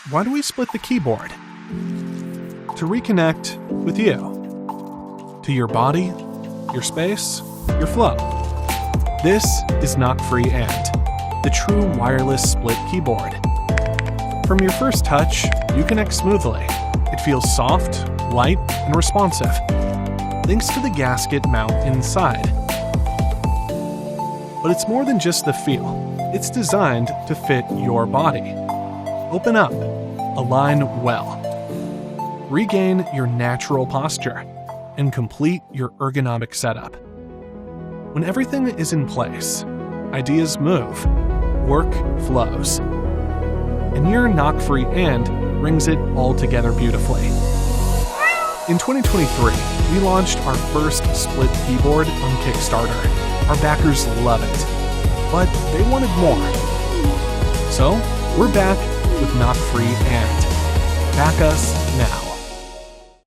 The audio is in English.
why do we split the keyboard? To reconnect with you, to your body, your space, your flow. This is NocFree and, the true wireless split keyboard. From your first touch, you connect smoothly. It feels soft, light, and responsive, thanks to the gasket mount inside. But it's more than just the feel. It's designed to fit your body. Open up, align well, regain your natural posture, and complete your ergonomic setup. When everything is in place, ideas move, work flows. And your NocFree and brings it all together beautifully. In 2023, we launched our first split keyboard on Kickstarter. Our backers love it, but they wanted more. So, we're back with NocFree and. Back us now.